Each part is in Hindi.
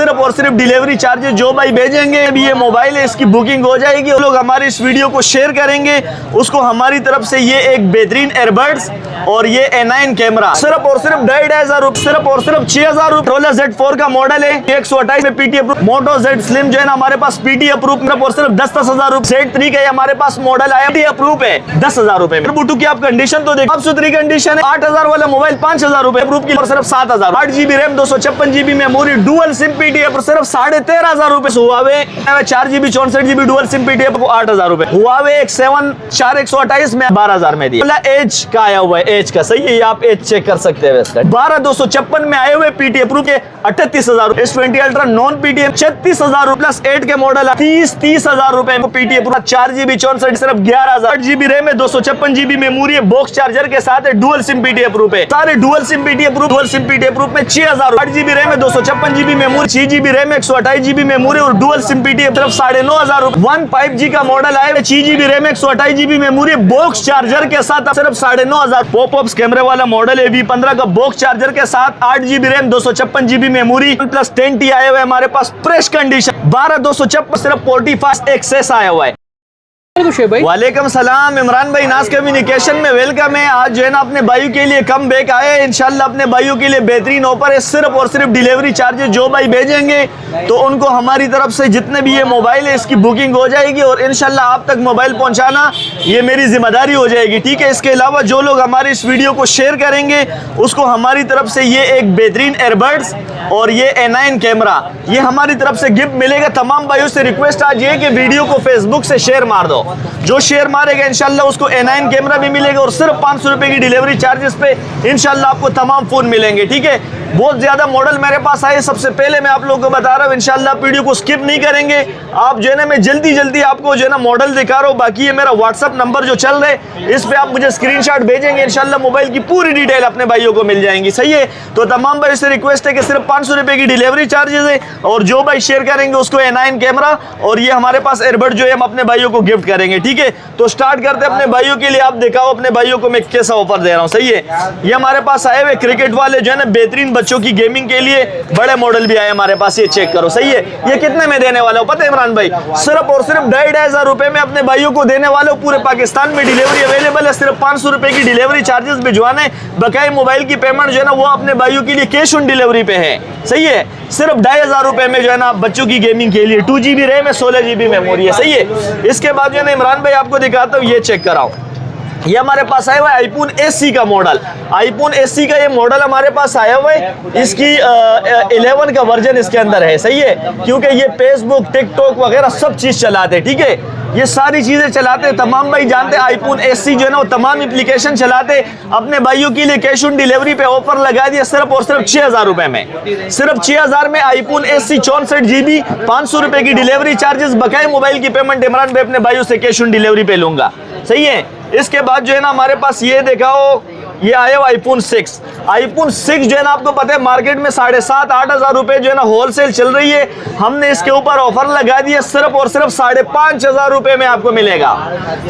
सिर्फ और सिर्फ डिलीवरी चार्जेस जो भाई भेजेंगे, अभी ये मोबाइल है इसकी बुकिंग हो जाएगी, लोग हमारे इस वीडियो को शेयर करेंगे, उसको हमारी तरफ से ये एक बेहतरीन एयरबड्स और ये A9 कैमरा सिर्फ और सिर्फ 2,500 रुपए, सिर्फ और सिर्फ 6,000 रुपए। Motorola Z4 का मॉडल है, 128 में PT अप्रूव। मोटो Z Slim जो है ना हमारे पास PT अप्रूव, सिर्फ और सिर्फ 10,000 रुपए। Z3 का हमारे पास मॉडल आया PT अप्रूव है 10,000 रुपए में। बूटू की आप कंडीशन तो देखो, साफ सुथरी कंडीशन है। 8,000 वाला मोबाइल 5,000 रुपए अप्रूव की और सिर्फ 7,000। 8GB RAM 256GB memory dual SIM PT approve सिर्फ 13,500 रुपए। Huawei 4GB 64GB dual SIM PT approve 8,000 रुपए। हुआवे X7 4128 में 12,000 में दिया। एज का आया हुआ है, एज का सही है, आप एज चेक कर सकते हैं। 12,256 में आए हुए PT अप्रूव के 38,000। S20 अल्ट्रा नॉन PT 36,000 रुपए प्लस 8 के मॉडल 30,000 रुपए में PT अप्रूव। 4GB 64 सिर्फ 11,000। 8GB रैम है 256GB मेमोरी है, बॉक्स चार्जर के साथ है, डुअल सिम PT अप्रूव है। सारे dual SIM PT approve, dual SIM PT approve में 6,000। 8GB रैम है 256GB memory, 6GB RAM 128GB memory और डुअल सिम PT सिर्फ 9,500 रुपए। 15G का मॉडल आया है, 6GB RAM 128GB memory box charger के साथ सिर्फ 9,500। पॉपअप्स कैमरे वाला मॉडल है V15 का, बॉक्स चार्जर के साथ 8GB RAM 256GB memory plus 10T आए हुए हमारे पास फ्रेश कंडीशन। 12,256 सिर्फ 45 एक्सेस आया हुआ है। वालेकुम सलाम इमरान भाई, नाज कम्युनिकेशन में वेलकम है। आज जो है ना अपने भाइयों के लिए कम बैक आया है, इंशाल्लाह अपने भाइयों के लिए बेहतरीन ऑफर है। सिर्फ और सिर्फ डिलीवरी चार्जेस जो भाई भेजेंगे तो उनको हमारी तरफ से जितने भी ये मोबाइल है इसकी बुकिंग हो जाएगी और इंशाल्लाह आप तक मोबाइल पहुंचाना ये मेरी जिम्मेदारी हो जाएगी, ठीक है। इसके अलावा जो लोग हमारे इस वीडियो को शेयर करेंगे उसको हमारी तरफ से ये एक बेहतरीन एयरबड्स और ये A9 कैमरा ये हमारी तरफ से गिफ्ट मिलेगा। तमाम भाइयों से रिक्वेस्ट आज ये कि वीडियो को फेसबुक से शेयर मार दो, जो शेयर मारेगा इंशाल्लाह उसको A9 कैमरा भी मिलेगा और सिर्फ 500 रुपए की डिलीवरी चार्जेस पे इंशाल्लाह आपको तमाम फोन मिलेंगे, ठीक है। बहुत ज्यादा मॉडल मेरे पास आए, सबसे पहले मैं आप लोगों को बता रहा हूँ इंशाल्लाह वीडियो को स्किप नहीं करेंगे आप, जो है ना मैं जल्दी आपको जो है ना मॉडल दिखा रहा हूँ। बाकी ये मेरा व्हाट्सअप नंबर जो चल रहा है इस पे आप मुझे स्क्रीनशॉट भेजेंगे, इंशाल्लाह मोबाइल की पूरी डिटेल अपने भाइयों को मिल जाएंगी, सही है। तो तमाम भाई से रिक्वेस्ट है कि सिर्फ 500 रुपए की डिलीवरी चार्जेस है और जो भाई शेयर करेंगे उसको A9 कैमरा और ये हमारे पास एयरबड जो है हम अपने भाइयों को गिफ्ट करेंगे, ठीक है। तो स्टार्ट करते हैं अपने भाइयों के लिए। आप दिखाओ अपने भाइयों को मैं कैसा ऑफर दे रहा हूँ, सही है। ये हमारे पास आए हुए क्रिकेट वाले जो है ना बेहतरीन बच्चों की गेमिंग के लिए बड़े मॉडल भी आए हमारे पास, ये चेक करो, सही है। ये कितने में देने वाला हूँ पता है इमरान भाई? सिर्फ और सिर्फ 2,500 रुपए में अपने भाइयों को देने वाले हूँ। पूरे पाकिस्तान में डिलीवरी अवेलेबल है, सिर्फ 500 रुपए की डिलीवरी चार्जेस भिजवाने, बकाया मोबाइल की पेमेंट जो है ना वो अपने भाइयों के लिए कैश ऑन डिलीवरी पे है, सही है। सिर्फ 2,500 रुपए में जो है ना बच्चों की गेमिंग के लिए 2GB रैम है 16GB मेमोरी है, सही है। इसके बाद जो है ना इमरान भाई आपको दिखाता हूँ, ये चेक कराओ। ये हमारे पास आया हुआ है iPhone SE का मॉडल, iPhone SE का ये मॉडल हमारे पास आया हुआ है। इसकी 11 का वर्जन इसके अंदर है, सही है, क्योंकि ये फेसबुक टिकटॉक वगैरह सब चीज चलाते हैं, ठीक है। ये सारी चीजें चलाते हैं, तमाम भाई जानते हैं iPhone SE जो है ना वो तमाम एप्लीकेशन चलाते हैं। अपने भाइयों के लिए कैश ऑन डिलीवरी पे ऑफर लगा दिया सिर्फ और सिर्फ 6,000 रुपए में। सिर्फ 6,000 में iPhone SE 64GB 500 रुपए की डिलीवरी चार्जेस, बकाया मोबाइल की पेमेंट इमरान भाई अपने भाइयों से कैश ऑन डिलीवरी पे लूंगा, सही है। इसके बाद जो है ना हमारे पास ये दिखाओ, ये आया हुआ iPhone 6। iPhone 6 जो है ना आपको पता है मार्केट में 7,500-8,000 रुपए जो है ना होलसेल चल रही है, हमने इसके ऊपर ऑफर लगा दिया सिर्फ और सिर्फ 5,500 रुपए में आपको मिलेगा।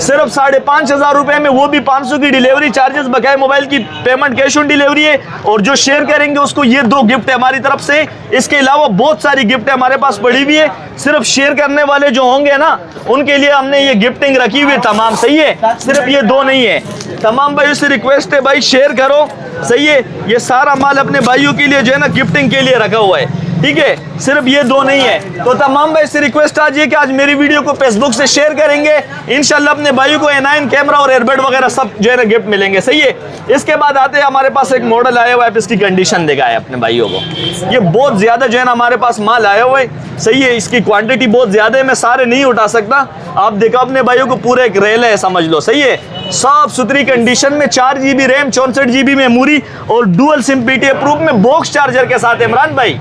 सिर्फ 5,500 रुपए में, वो भी 500 की डिलीवरी चार्जेस, बकाया मोबाइल की पेमेंट कैश ऑन डिलीवरी है और जो शेयर करेंगे उसको ये 2 गिफ्ट है हमारी तरफ से। इसके अलावा बहुत सारी गिफ्ट हमारे पास पड़ी हुई है, सिर्फ शेयर करने वाले जो होंगे ना उनके लिए हमने ये गिफ्टिंग रखी हुई है तमाम, सही है। सिर्फ ये 2 नहीं है, तमाम भाइयों से रिक्वेस्ट है भाई शेयर करो, सही है। ये सारा माल अपने भाइयों के लिए जो है ना गिफ्टिंग के लिए रखा हुआ है, ठीक है। सिर्फ ये 2 नहीं है। तो तमाम भाई से रिक्वेस्ट आज ये कि आज मेरी वीडियो को फेसबुक से शेयर करेंगे, इंशाल्लाह अपने भाइयों को A9 कैमरा और एयरबड वगैरह सब जो है ना गिफ्ट मिलेंगे, सही है। इसके बाद आते हैं हमारे पास एक मॉडल आया हुआ है, इसकी कंडीशन दिखाए अपने भाइयों को। ये बहुत ज्यादा जो है ना हमारे पास माल आया हुआ है, सही है। इसकी क्वांटिटी बहुत ज्यादा है, मैं सारे नहीं उठा सकता। आप देखो अपने भाइयों को पूरा एक रेल है समझ लो, सही है। साफ सुथरी कंडीशन में 4GB रैम 64GB मेमोरी और डुअल सिम PT अप्रूव में बॉक्स चार्जर के साथ इमरान भाई,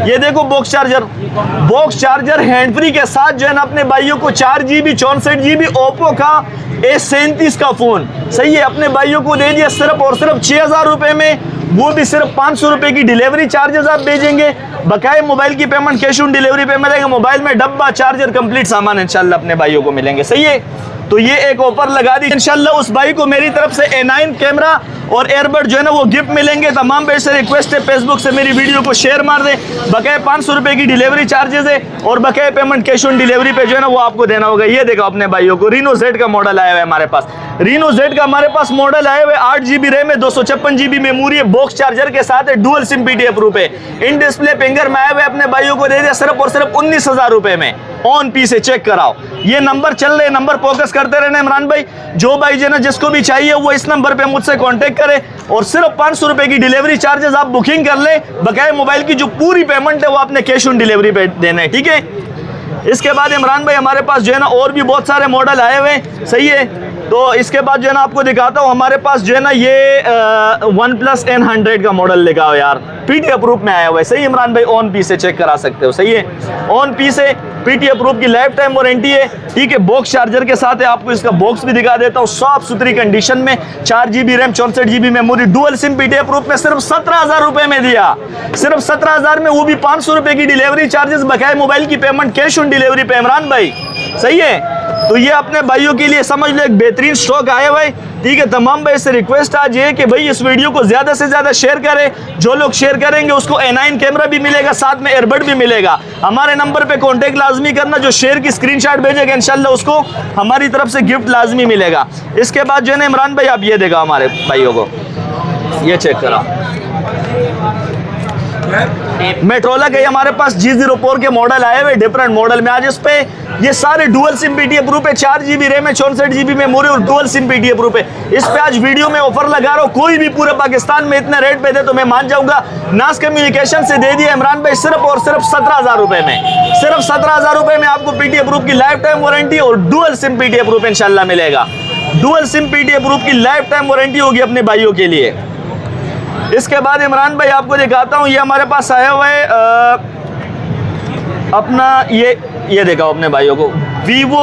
ये देखो बॉक्स चार्जर हैंड फ्री के साथ जो है ना अपने भाइयों को 4GB 64GB ओप्पो का A37 का फोन, सही है, अपने भाइयों को दे दिया सिर्फ और सिर्फ 6,000 रुपए में, वो भी सिर्फ 500 रुपए की डिलीवरी चार्जेस आप भेजेंगे, बकाया मोबाइल की पेमेंट कैश ऑन डिलीवरी पे मिलेगा। मोबाइल में डब्बा चार्जर कंप्लीट सामान इंशाल्लाह अपने भाइयों को मिलेंगे, सही है। तो ये एक ऑफर लगा दी इंशाल्लाह। उस भाई को मेरी तरफ से A9 कैमरा और एयरबड जो है ना वो गिफ्ट मिलेंगे। तमाम भाई से रिक्वेस्ट है फेसबुक से मेरी वीडियो को शेयर मार दें। बकाया 500 रुपए की डिलीवरी चार्जेस है और बकाया पेमेंट कैश ऑन डिलीवरी पे जो है ना वो आपको देना होगा। ये देखो अपने भाइयों को Reno Z का मॉडल आया हुआ है हमारे पास। Reno Z का हमारे पास मॉडल आया हुआ है, 8 GB रैम है, 256 GB मेमोरी है, बॉक्स चार्जर के साथ है, डुअल सिम PDF प्रूफ है, इन डिस्प्ले फिंगर में आया हुआ है। अपने भाइयों को दे दिया सिर्फ और सिर्फ 19,000 रुपए में। ऑन पी से चेक कराओ, ये नंबर चल रहे, नंबर फोकस करते रहना इमरान भाई। जो भाई जो ना जिसको भी चाहिए वो इस नंबर पे मुझसे कांटेक्ट करे और सिर्फ 500 रुपए की डिलीवरी चार्जेस आप बुकिंग कर ले। बकाया मोबाइल की जो पूरी पेमेंट है वो आपने कैश ऑन डिलीवरी पे देना है, ठीक है। इसके बाद इमरान भाई हमारे पास जो है ना और भी बहुत सारे मॉडल आए हुए हैं, सही है। तो इसके बाद जो है ना आपको दिखाता हूँ, हमारे पास जो है ना ये OnePlus N100 का मॉडल लिखा हो यार, PDF प्रूफ में आया हुआ है, सही इमरान भाई। ऑन पी से चेक करा सकते हो, सही है। ऑन पी से PDF प्रूफ की लाइफ टाइम वारंटी है, ठीक है। बॉक्स चार्जर के साथ है, आपको इसका बॉक्स भी दिखा देता हूँ, साफ सुथरी कंडीशन में। 4 GB RAM, 64 GB memory, dual SIM PDF proof में सिर्फ 17,000 रुपए में दिया। सिर्फ 17,000 में, वो भी 500 रुपए की डिलीवरी चार्जेस, बकाया मोबाइल की पेमेंट कैश ऑन डिलीवरी पे इमरान भाई, सही है। तो ये अपने भाइयों के लिए समझ लो एक बेहतरीन स्टॉक आया हुआ है, ठीक है। तमाम भाई से रिक्वेस्ट आज ये कि भाई इस वीडियो को ज्यादा से ज्यादा शेयर करें। जो लोग शेयर करेंगे उसको A9 कैमरा भी मिलेगा, साथ में एयरबड भी मिलेगा। हमारे नंबर पे कांटेक्ट लाजमी करना, जो शेयर की स्क्रीनशॉट भेजेगा इंशाल्लाह उसको हमारी तरफ से गिफ्ट लाजमी मिलेगा। इसके बाद जो है ना इमरान भाई आप ये देखा हमारे भाइयों को, ये चेक करा, मेट्रोला के हमारे पास G04 के मॉडल आए हुए, डिफरेंट मॉडल में। आज इस पे ये सारे डुअल सिम PDF प्रूफ है, 4 GB रैम है, 64 GB मेमोरी और डुअल सिम PDF प्रूफ है। इस पे आज वीडियो में ऑफर लगा रहा हूँ, कोई भी पूरे पाकिस्तान में इतने रेट पे दे तो मैं मान जाऊंगा। नास कम्युनिकेशन से दे दिया इमरान भाई सिर्फ और सिर्फ 17,000 रुपए में। सिर्फ 17,000 रुपए में आपको PDF प्रूफ की लाइफ टाइम वारंटी और डुअल सिम PDF प्रूफ इंशाल्लाह मिलेगा। डुअल सिम PDF प्रूफ की लाइफ टाइम वारंटी होगी अपने भाइयों के लिए। इसके बाद इमरान भाई आपको दिखाता हूँ, ये हमारे पास आया हुआ है अपना ये देखा अपने भाइयों को, Vivo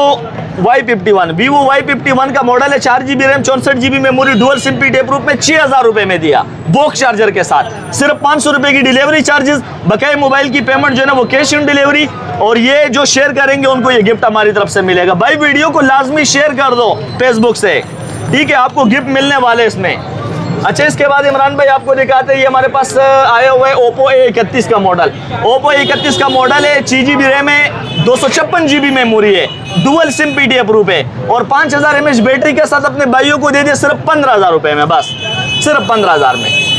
Y51 का मॉडल है, 4 GB RAM, 64 GB memory, dual SIM PDF proof में 6,000 रुपए में दिया, बॉक्स चार्जर के साथ। सिर्फ 500 रुपए की डिलीवरी चार्जेस, बकाया मोबाइल की पेमेंट जो है ना वो कैश ऑन डिलीवरी। और ये जो शेयर करेंगे उनको ये गिफ्ट हमारी तरफ से मिलेगा। भाई वीडियो को लाजमी शेयर कर दो फेसबुक से, ठीक है, आपको गिफ्ट मिलने वाले इसमें। अच्छा, इसके बाद इमरान भाई आपको दिखाते हैं, ये हमारे पास आया हुआ है Oppo A31 का मॉडल। Oppo A31 का मॉडल है, 6 GB रैम है, 256 GB मेमोरी है, डुअल सिम PDF प्रूफ है और 5000 mAh बैटरी के साथ अपने भाइयों को दे दिया सिर्फ 15,000 रुपए में, बस सिर्फ 15,000 में।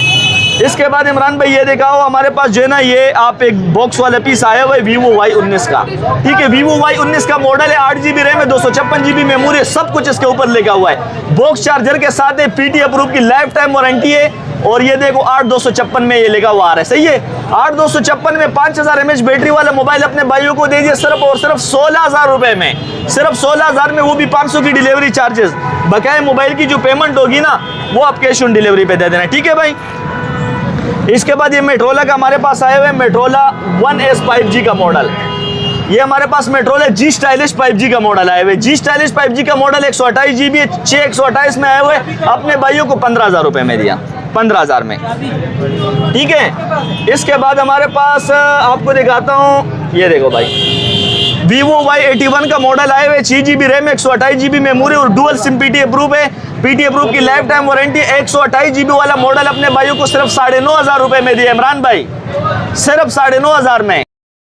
इसके बाद इमरान भाई ये दिखाओ, हमारे पास जो है ना ये आप एक बॉक्स वाला पीस आया हुआ है Vivo Y19 का, ठीक है। Vivo Y19 का मॉडल है, 8 GB रैम है, 256 GB मेमोरी है, सब कुछ इसके ऊपर लिखा हुआ है। बॉक्स चार्जर के साथ है, PDF प्रूफ की लाइफ टाइम वारंटी है। और ये देखो 8256 में ये लिखा हुआ आ रहा है, सही है। 8256 में 5000 mAh बैटरी वाला मोबाइल अपने भाइयों को दे दिया सिर्फ और सिर्फ 16,000 रुपए में। सिर्फ 16,000 में, वो भी 500 की डिलीवरी चार्जेस। बकाया मोबाइल की जो पेमेंट होगी ना वो आप कैश ऑन डिलीवरी पे दे देना, ठीक है भाई। इसके बाद ये मेट्रोला का हमारे पास आए हुए मेट्रोला 1S 5G का मॉडल। ये हमारे पास मेट्रोला G स्टाइलिश 5G का मॉडल आए हुए। G स्टाइलिश 5G का मॉडल 128 GB है, 6/128 में आए हुए, अपने भाइयों को 15,000 रुपए में दिया, 15,000 में, ठीक है। इसके बाद हमारे पास आपको दिखाता हूँ, ये देखो भाई Vivo Y81 का मॉडल आए हुए, 6 GB रैम, 128 GB मेमोरी और डुअल सिम PDF प्रूफ है। PDF प्रूफ की लाइफ टाइम वारंटी। 128 GB वाला मॉडल अपने भाइयों को सिर्फ 9,500 रुपए में दिया इमरान भाई, सिर्फ 9,500 में।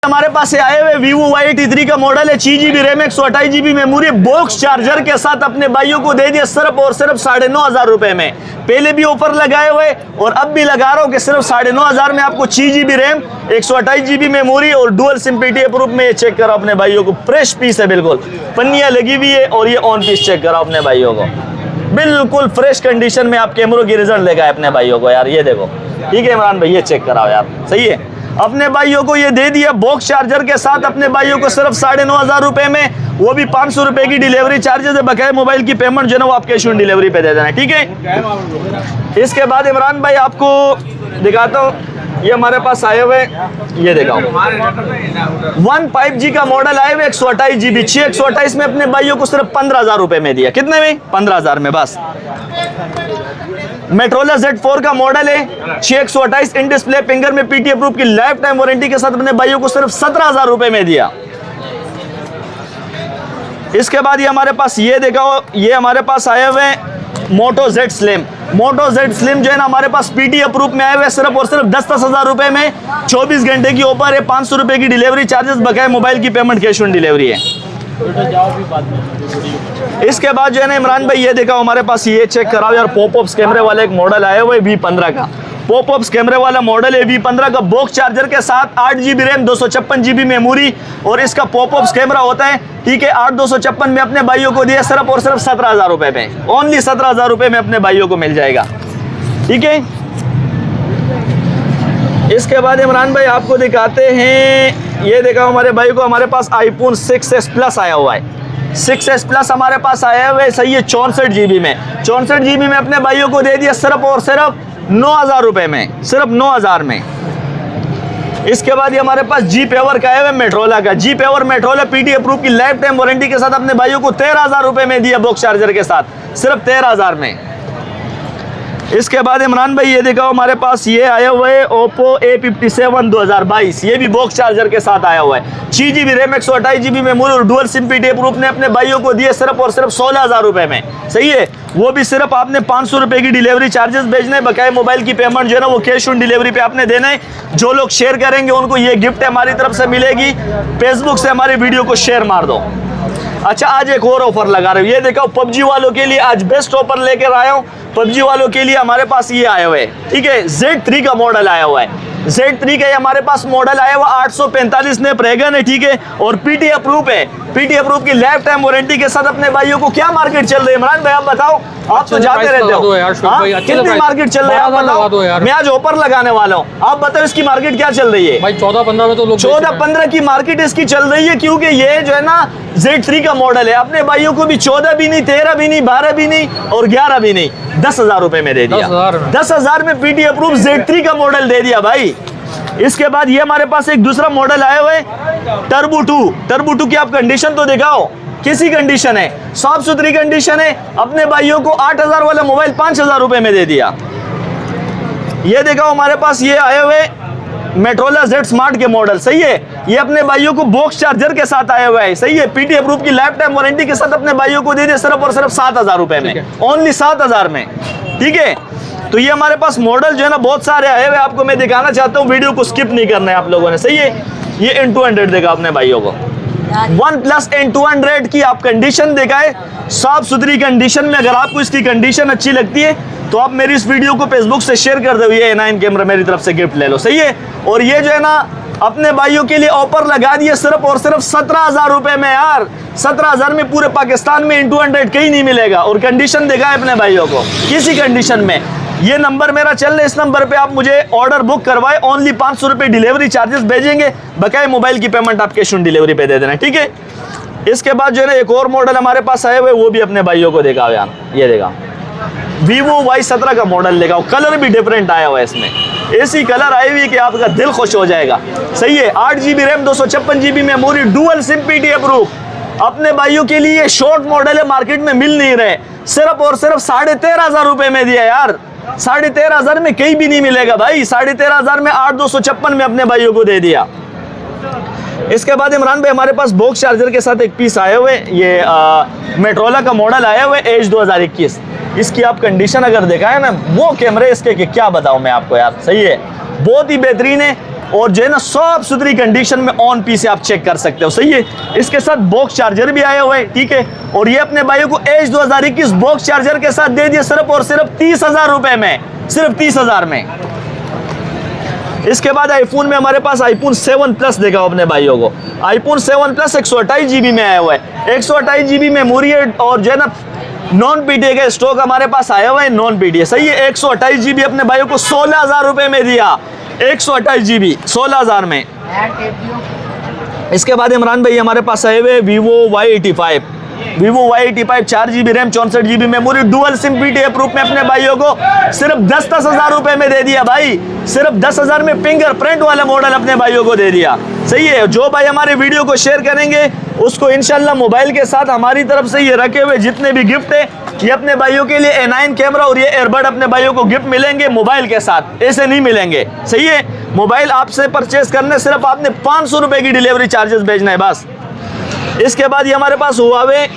हमारे पास आए हुए Vivo Y83 का मॉडल है, 6 GB RAM, 128 GB memory, box charger के साथ अपने भाइयों को दे दिया सिर्फ और सिर्फ 9,500 रुपए में। पहले भी ऑफर लगाए हुए और अब भी लगा रहा हूँ कि सिर्फ 9,500 में आपको 6 GB रैम, 128 GB मेमोरी और डुअल सिम PDF प्रूफ में। ये चेक करो अपने भाइयों को, फ्रेश पीस है, बिल्कुल पन्नियाँ लगी हुई है। और ये ऑन पीस चेक करो अपने भाइयों को, बिल्कुल फ्रेश कंडीशन में आप कैमरों की रिजल्ट लेगा अपने भाइयों को यार, ये देखो, ठीक है इमरान भाई, ये चेक कराओ यार, सही है। अपने भाइयों को ये दे दिया बॉक्स चार्जर के साथ अपने भाइयों को सिर्फ 9,500 रुपए में, वो भी 500 रुपए की डिलीवरी चार्जेस है। बकाया मोबाइल की पेमेंट जो है ना वो आप कैश ऑन डिलीवरी पे दे देना, ठीक है। इसके बाद इमरान भाई आपको दिखाता हूँ, ये हमारे पास आए हुए, ये देखा 15G का मॉडल आए हुए, 128 GB, 6/128 में अपने भाइयों को सिर्फ 15,000 रुपए में दिया। कितने में? 15,000 में, बस। मेट्रोला Z4 का मॉडल है, 6/128 इन डिस्प्ले फिंगर में PDF प्रूफ की लाइफ टाइम वारंटी के साथ अपने भाइयों को सिर्फ 17,000 रुपए में दिया। इसके बाद ये हमारे पास ये देखो, ये हमारे पास आए हुए हैं मोटो Z Slim। मोटो Z Slim जो है ना हमारे पास PT अप्रूव में आए हुए सिर्फ और सिर्फ 10-10 हज़ार रुपए में, 24 घंटे की ऑफर है, 500 रुपए की डिलीवरी चार्जेस, बकाया मोबाइल की पेमेंट, कैश ऑन डिलीवरी है। इसके बाद जो है ना इमरान भाई ये देखा हमारे पास, ये चेक कराओ यार, पॉपअप्स कैमरे वाला एक मॉडल आया हुआ है V15 का। पॉपअप्स कैमरे वाला मॉडल है V15 का, बॉक्स चार्जर के साथ 8 GB रैम, 256 GB मेमोरी, और इसका पॉपअप्स कैमरा होता है, ठीक है। 8/256 में अपने भाइयों को दिया सिर्फ और सिर्फ 17,000 रुपए में, ओनली 17,000 रुपए में अपने भाइयों को मिल जाएगा, ठीक है। इसके बाद इमरान भाई आपको दिखाते हैं, ये देखा हमारे भाई को, हमारे पास iPhone 6s Plus आया हुआ है। 6s Plus हमारे पास आया हुआ है, सही है, 64 GB में। 64 GB में अपने भाइयों को दे दिया सिर्फ और सिर्फ 9,000 रुपए में, सिर्फ 9,000 में। इसके बाद ये हमारे पास जी पेवर का है मेट्रोला का, जी पेवर मेट्रोला PT अप्रूव की लाइफ टाइम वारंटी के साथ अपने भाइयों को 13,000 रुपए में दिया, बॉक्स चार्जर के साथ, सिर्फ 13,000 में। इसके बाद इमरान भाई ये देखो हमारे पास ये आया हुआ है Oppo A57 2022, ये भी बॉक्स चार्जर के साथ आया हुआ है। 6 GB रैम, 128 GB मेमोरी और डुअल सिम PT अप्रूव ने अपने भाइयों को दिए सिर्फ और सिर्फ 16,000 रुपए में, सही है। वो भी सिर्फ आपने 500 रुपए की डिलीवरी चार्जेस भेजने, बकाया मोबाइल की पेमेंट जो है ना वो कैश ऑन डिलीवरी पे आपने देना है। जो लोग शेयर करेंगे उनको ये गिफ्ट हमारी तरफ से मिलेगी। फेसबुक से हमारी वीडियो को शेयर मार दो। अच्छा, आज एक और ऑफर लगा रहे हो, ये देखो PUBG वालों के लिए आज बेस्ट ऑफर लेकर आया हूँ। PUBG वालों के लिए हमारे पास ये आया हुआ है, ठीक है, Z3 का मॉडल आया हुआ है। Z3 का हमारे पास मॉडल आया हुआ 845 ने प्रेगन है, ठीक है, और PT अप्रूव है। PT अप्रूव की लाइफ टाइम वारंटी के साथ अपने भाइयों को क्या मार्केट चल रही है इमरान भाई, आप बताओ, आप तो जाते रहते हो, कितनी मार्केट चल रही है आप बताओ। मैं आज ऑफर लगाने वाला हूँ, आप बताओ इसकी मार्केट क्या चल रही है भाई। 14-15 में तो लोग 14-15 की मार्केट इसकी चल रही है, क्योंकि ये जो है ना Z3 का मॉडल है। अपने भाइयों को भी 14 भी नहीं, 13 भी नहीं, 12 भी नहीं और 11 भी नहीं, 10,000 रुपए में दे दिया। 10,000 में PT अप्रूव Z3 का मॉडल दे दिया भाई। इसके बाद ये हमारे पास एक दूसरा मॉडल आया हुआ है टर्बो 2। टर्बो 2 की आप कंडीशन तो दिखाओ, कैसी कंडीशन है, साफ सुथरी कंडीशन है। अपने भाइयों को 8,000 वाला मोबाइल 5,000 रुपए में दे दिया। ये देखो हमारे पास ये आए हुए मेट्रोला Z स्मार्ट के मॉडल, सही है। ये अपने भाइयों को बॉक्स चार्जर के साथ आया हुआ है, सही है। PT अप्रूव की लाइफ टाइम वारंटी के साथ अपने भाइयों को दे दिया सिर्फ और सिर्फ 7,000 रुपए में, ओनली 7,000 में, ठीक है। तो ये हमारे पास मॉडल जो है ना बहुत सारे आए हुए, आपको मैं दिखाना चाहता हूँ, वीडियो को स्किप नहीं करना है आप लोगों ने, सही है। ये N200 देखा अपने भाइयों को, OnePlus N200 की आप कंडीशन दिखाए, साफ सुथरी कंडीशन में। अगर आपको इसकी कंडीशन अच्छी लगती है तो आप मेरी इस वीडियो को फेसबुक से शेयर कर दो, ये A9 कैमरा मेरी तरफ से गिफ्ट ले लो, सही है। और ये जो है ना अपने भाइयों के लिए ऑफर लगा दिए सिर्फ और सिर्फ 17,000 रुपए में यार। 17,000 में पूरे पाकिस्तान में N200 कहीं नहीं मिलेगा। और कंडीशन दिखाए अपने भाइयों को, किसी कंडीशन में। ये नंबर मेरा चल रहा है, इस नंबर पे आप मुझे ऑर्डर बुक करवाए, ओनली 500 रुपए डिलीवरी चार्जेस भेजेंगे, बकाया मोबाइल की पेमेंट आप कैश ऑन डिलीवरी पे दे देना, ठीक है। इसके बाद जो है ना एक और मॉडल हमारे पास आए हुए, वो भी अपने भाइयों को दिखाओ यार। ये देखा Vivo Y17 का मॉडल दिखाओ, कलर भी डिफरेंट आया हुआ है इसमें, ऐसी कलर आई हुई कि आपका दिल खुश हो जाएगा, सही है। 8 GB RAM, 256 GB memory, dual SIM PT approve. अपने भाइयों के लिए शॉर्ट मॉडल है, मार्केट में मिल नहीं रहे, सिर्फ और सिर्फ 13,500 रुपए में दिया यार। 13,500 में कहीं भी नहीं मिलेगा भाई। 13,500 में 8/256 में अपने भाइयों को दे दिया। इसके बाद इमरान भाई हमारे पास बॉक्स चार्जर के साथ एक पीस आए हुए, ये मेट्रोला का मॉडल आया हुआ है Edge 2021। इसकी आप कंडीशन अगर देखा है ना, वो कैमरे इसके कि क्या बताऊं मैं आपको यार, सही है, बहुत ही बेहतरीन है। और जो है ना साफ सुथरी कंडीशन में ऑन पीस से आप चेक कर सकते हो, सही है। इसके साथ बॉक्स चार्जर भी आया हुआ है, ठीक है। और ये अपने भाइयों को Edge 2021 बॉक्स चार्जर के साथ दे दिया सिर्फ और सिर्फ 30,000 रुपए में, सिर्फ 30,0000 में। इसके बाद आईफोन में हमारे पास iPhone 7 Plus देखा अपने भाइयों को। iPhone 7 Plus 128 GB में आया हुआ है, 128 GB मेमोरी है। और जो है ना नॉन PTA का स्टॉक हमारे पास आया हुआ है, नॉन PTA, सही है। 128 GB अपने भाइयों को 16,000 रुपए में दिया, 128 GB 16,000 में। इसके बाद इमरान भाई हमारे पास आए हुए Vivo Y85। Vivo Y85 4 GB RAM, 64 GB memory, dual SIM PT approve में अपने भाइयों को सिर्फ 10,000 रुपए में दे दिया भाई। सिर्फ 10,000 में फिंगरप्रिंट वाला मॉडल अपने भाइयों को दे दिया, सही है। जो भाई हमारे वीडियो को शेयर करेंगे उसको इंशाल्लाह मोबाइल के साथ हमारी तरफ से ये रखे हुए जितने भी गिफ्ट है, ये अपने भाइयों के लिए A9 कैमरा और ये एयरबड अपने भाइयों को गिफ्ट मिलेंगे मोबाइल के साथ, ऐसे नहीं मिलेंगे, सही है। मोबाइल आपसे परचेस करने सिर्फ आपने 500 रुपए की डिलीवरी चार्जेस भेजना है बस। इसके बाद ये हमारे पास Huawei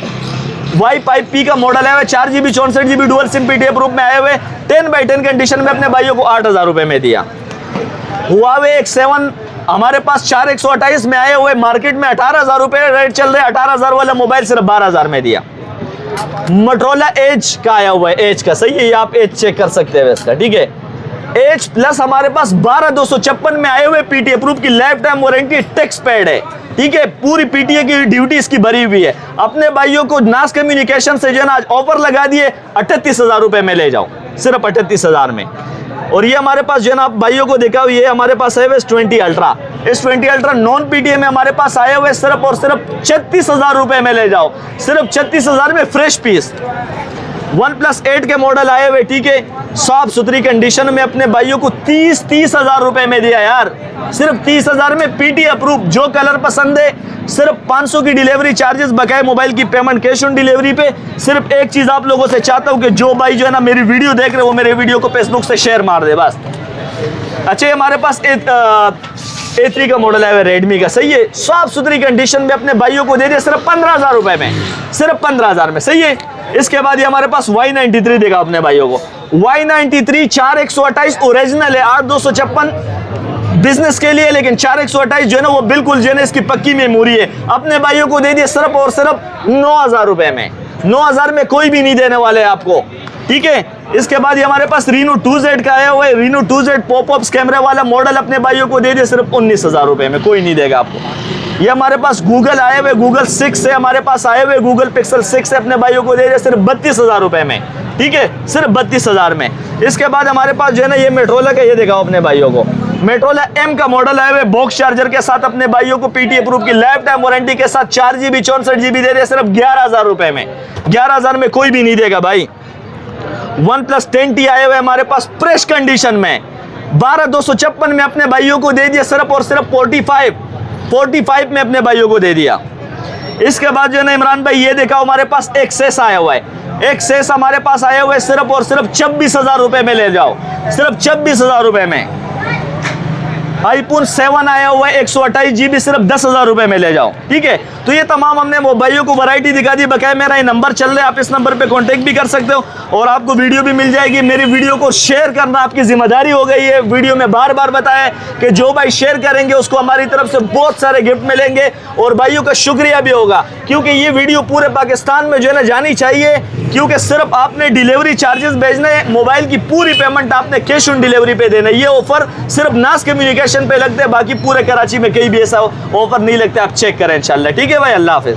Y5P का मॉडल है, 4GB 64GB dual SIM PDF रूप में आए हुए 10/10 कंडीशन में अपने भाइयों को 8,000 रुपए में दिया। Huawei X7 हमारे पास 4128 में आए हुए, मार्केट में 18,000 रुपए रेट चल रहे, 18,000 वाला मोबाइल सिर्फ 12,000 में दिया। Motorola Edge का आया हुआ है, एज का, सही है, आप एज चेक कर सकते हैं इसका, ठीक है। एज प्लस हमारे पास 12,256 में आए हुए PTA प्रूफ की life time warranty text pad है, ठीक है। पूरी PTA की ड्यूटी इसकी भरी हुई है। अपने भाइयों को नास कम्युनिकेशन से जो है ना आज ऑफर लगा दिए, 38,000 रुपए में ले जाओ, सिर्फ 38,000 में। और ये हमारे पास जो है ना भाइयों को देखा, ये हमारे पास है S20 ultra. S20 ultra non PTA में हमारे पास आए हुए सिर्फ और सिर्फ 36,000 रुपए में ले जाओ, सिर्फ 36,000 में फ्रेश पीस। OnePlus 8 के मॉडल आए हुए, ठीक है, साफ सुथरी कंडीशन में अपने भाइयों को 30,000 रुपए में दिया यार, सिर्फ 30,000 में PTA अप्रूव। जो कलर पसंद है सिर्फ 500 की डिलीवरी चार्जेस, बकाए मोबाइल की पेमेंट कैश ऑन डिलीवरी पे। सिर्फ एक चीज आप लोगों से चाहता हूं कि जो भाई जो है ना मेरी वीडियो देख रहे हो, मेरे वीडियो को फेसबुक से शेयर मार दे बस। अच्छा, हमारे पास A3 का मॉडल है रेडमी का, सही है, साफ सुथरी कंडीशन में अपने भाइयों को दे दिया सिर्फ 15,000 रुपए में, सिर्फ 15,000 में, सही है। इसके बाद ये हमारे पास Y93 देगा अपने भाइयों को। Y93 4128 ओरिजिनल है, 8256 बिजनेस के लिए, लेकिन 4128 जो है ना वो बिल्कुल जो है ना इसकी पक्की मेमोरी है। अपने भाइयों को दे दिए सिर्फ और सिर्फ 9,000 रुपए में। 9,000 में कोई भी नहीं देने वाले आपको, ठीक है। इसके बाद ये हमारे पास Reno 2Z का आया हुआ है, Reno 2Z पॉपअप्स कैमरे वाला मॉडल अपने भाइयों को दे दिए सिर्फ 19,000 रुपए में, कोई नहीं देगा आपको। ये हमारे पास गूगल आए हुए, गूगल 6 से हमारे पास आए हुए, गूगल पिक्सल 6 से अपने भाइयों को दे दिए सिर्फ 32,000 रुपए में, ठीक है, सिर्फ 32,000 में। इसके बाद हमारे पास जो है ना ये Motorola का, ये दिखाओ अपने भाइयों को, Motorola M का मॉडल आए हुए बॉक्स चार्जर के साथ अपने भाइयों को PTA प्रूफ की लाइफ टाइम वारंटी के साथ 4GB 64GB दे दिए सिर्फ 11,000 रुपए में। 11,000 में कोई भी नहीं देगा भाई। OnePlus 10T आए हुए हमारे पास फ्रेश कंडीशन में, 12,256 में अपने भाइयों को दे दिया सिर्फ और सिर्फ 45 में अपने भाइयों को दे दिया। इसके बाद जो है ना इमरान भाई ये देखा हमारे पास एक्सेस आया हुआ है, एक्सेस हमारे पास आया हुआ है सिर्फ और सिर्फ 26,000 रुपए में ले जाओ, सिर्फ 26,000 रुपए में। iPhone 7 आया हुआ है 128GB सिर्फ 10,000 रुपए में ले जाओ, ठीक है। तो ये तमाम हमने मोबाइलों को वैरायटी दिखा दी। बकाया मेरा ये नंबर चल रहा है, आप इस नंबर पे कांटेक्ट भी कर सकते हो और आपको वीडियो भी मिल जाएगी। मेरी वीडियो को शेयर करना आपकी जिम्मेदारी हो गई है। वीडियो में बार बार बताया कि जो भाई शेयर करेंगे उसको हमारी तरफ से बहुत सारे गिफ्ट मिलेंगे और भाइयों का शुक्रिया भी होगा, क्योंकि ये वीडियो पूरे पाकिस्तान में जो है ना जानी चाहिए, क्योंकि सिर्फ आपने डिलीवरी चार्जेस भेजने, मोबाइल की पूरी पेमेंट आपने कैश ऑन डिलीवरी पे देना। ये ऑफर सिर्फ नास कम्युनिकेशन पे लगते हैं, बाकी पूरे कराची में कहीं भी ऐसा ऑफर नहीं लगता। आप चेक करें इंशाल्लाह, ठीक है भाई। अल्लाह हाफिज।